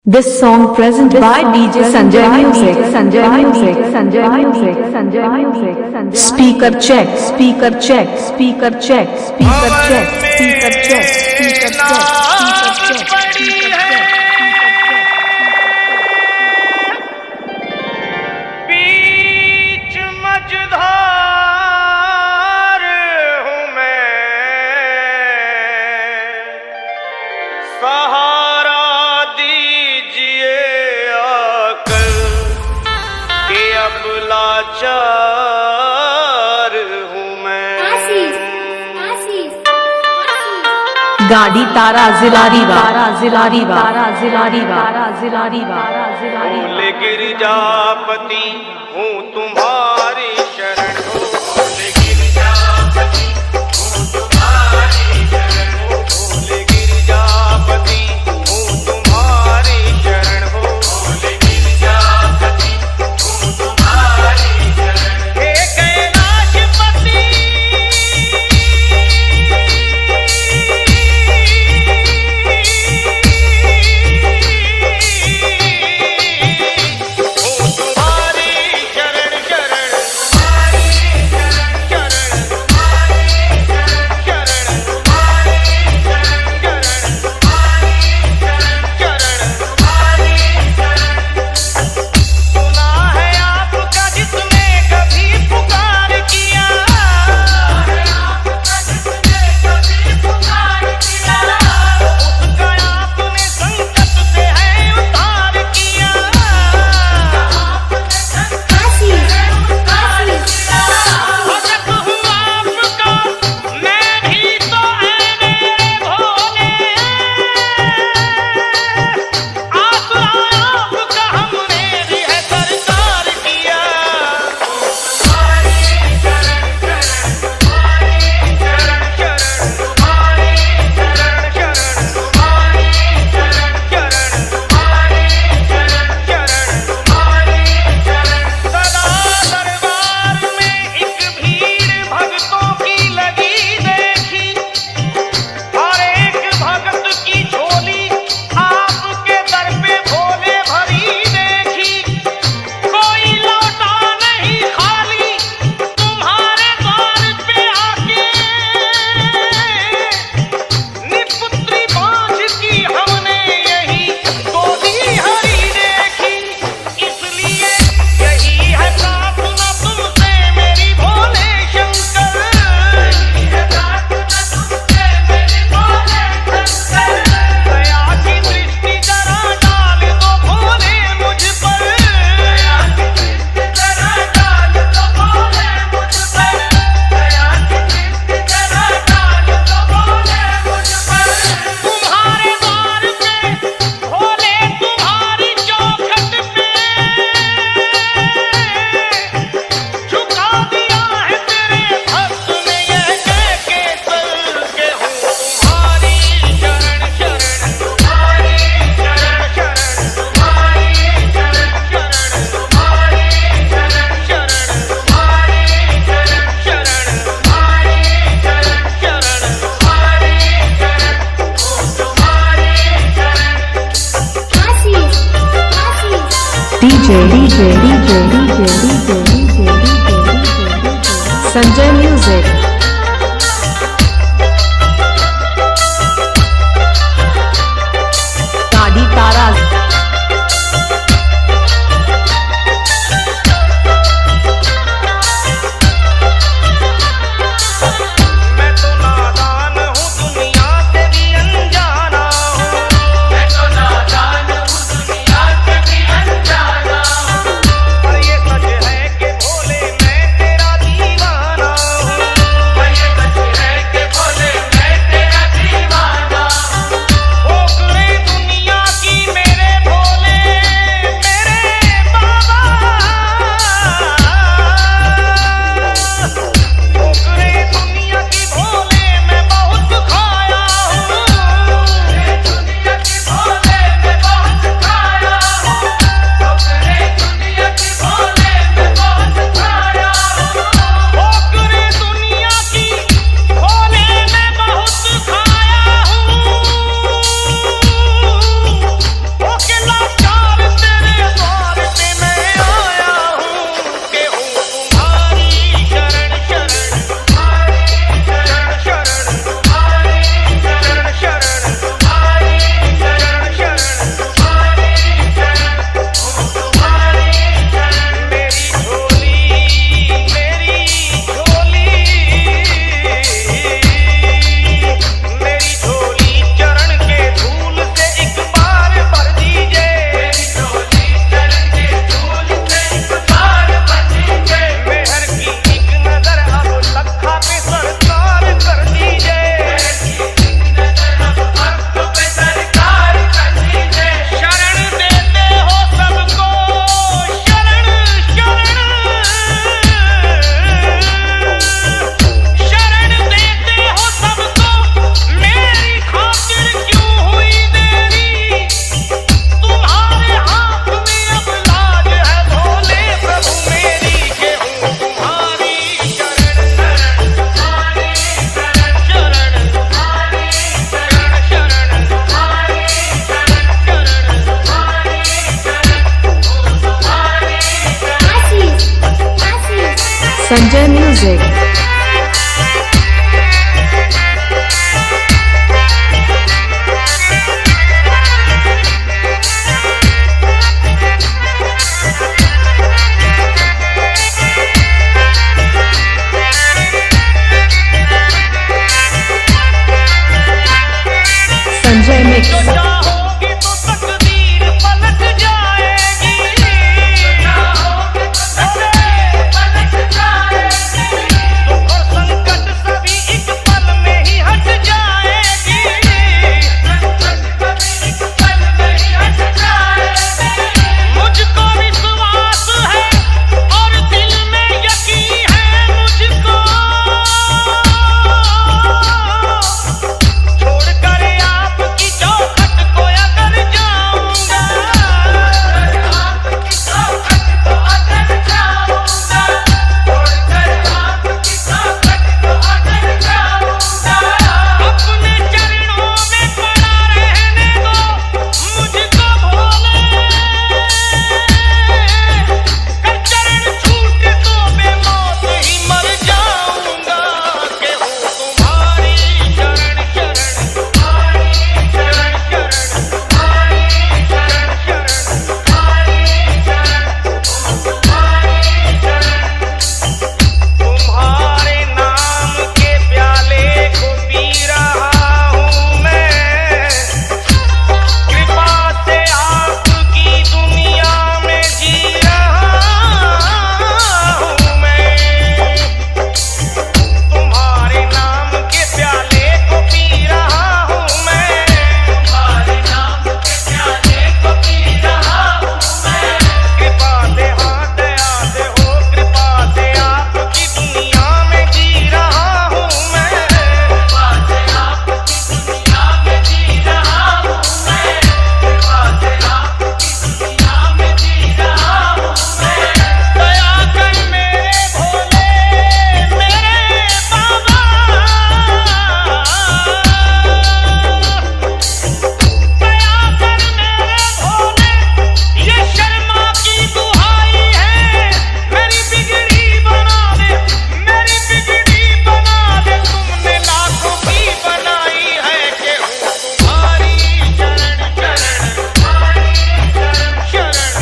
This song presented by DJ Sanjay Music, Sanjay Music, Sanjay Music, Sanjay Music, Sanjay. Speaker check, speaker check, speaker check, speaker check, speaker check, speaker check, speaker check. बीच मझधार हूँ मैं, सहारा दीजिए आकर कि अब लाचार हूँ मैं। गाड़ी तारा जिलारीवा, जिलारीवा, जिलारीवा, जिलारीवा, जिलारीवा। भोले गिरजापति हूँ तुम्हारी शरण हो, भोले गिरजापति हूँ तुम्हारी शरण हो, भोले गिरजापति हूँ तुम्हारी शरण हो, भोले गिरजापति हूँ तुम्हारी शरण। हे कैलाशपति Sanjay Music. गाड़ी तारा मैं तो नादान हूँ, दुनिया से भी अनजाना हूँ, मैं तो नादान हूँ, दुनिया से भी अनजाना हूँ। पर ये सच है कि भोले मैं तेरा दीवाना हूँ, मैं Sanjay Music. Sanjay Mix. चाहोगे तो तकदीर पलट जाएगी, चाहोगे तो तकदीर पलट जाएगी, दुख और संकट सभी एक पल में ही हट जाएगी, संकट सभी एक पल में ही हट जाएगी। मुझको विश्वास है और दिल में यकीन है मुझको, छोड़कर आपकी चौखट को अगर जाऊंगा, आपकी चौखट को अगर जाऊंगा, छोड़कर आपकी चौखट को अगर जाऊंगा, अपने चरणों में पड़ा रहने दो मुझको भोले, कर चरण छूटे तो मैं मौत ही मर जाऊंगा, के हो तुम्हारी शरण शरण, तुम्हारी शरण शरण, तुम्हारी शरण शरण, तुम्हारी शरण, तुम्हारी शरण। तुम्हारे नाम के प्याले को पी रहा हूँ मैं, कृपा से आपकी दुनिया में जी रहा हूँ मैं, तुम्हारे नाम के प्याले को पी रहा हूँ मैं, तुम्हारे नाम के प्याले को पी रहा हूँ मैं, कृपा से हाथ दया से हो, कृपा से आपकी दुनिया में जी रहा हूँ मैं, कृपा से आपकी दुनिया में जी रहा हूँ मैं, कृपा से आपकी दुनिया में जी रहा हूँ मैं। दया कर मेरे भोले मेरे बाबा, दया कर मेरे भोले, ये शर्मा की दुहाई है, मेरी बिगड़ी बना दे, मेरी बिगड़ी बना दे, तुमने लाखों की बनाई है, के हो तुम्हारी शरण शरण, तुम्हारी शरण शरण,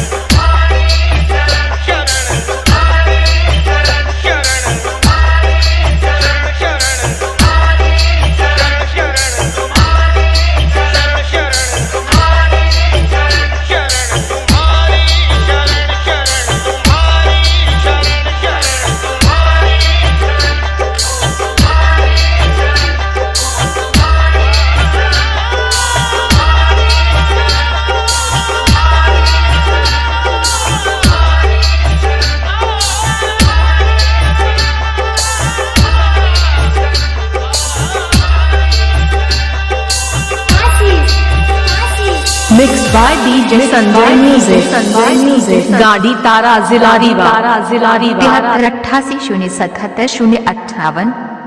तुम्हारी शरण शरण, तुम्हारी शरण शरण, तुम्हारी शरण शरण, तुम्हारी शरण शरण, तुम्हारी शरण शरण, तुम्हारी शरण शरण, तुम्हारी शरण शरण, तुम्हारी शरण शरण, तुम्हारी Mixed by DJ Sanjay Music. Sanjay Music. गाड़ी तारा जिला रीवा, तारा जिला रीवा। 73 80 077 058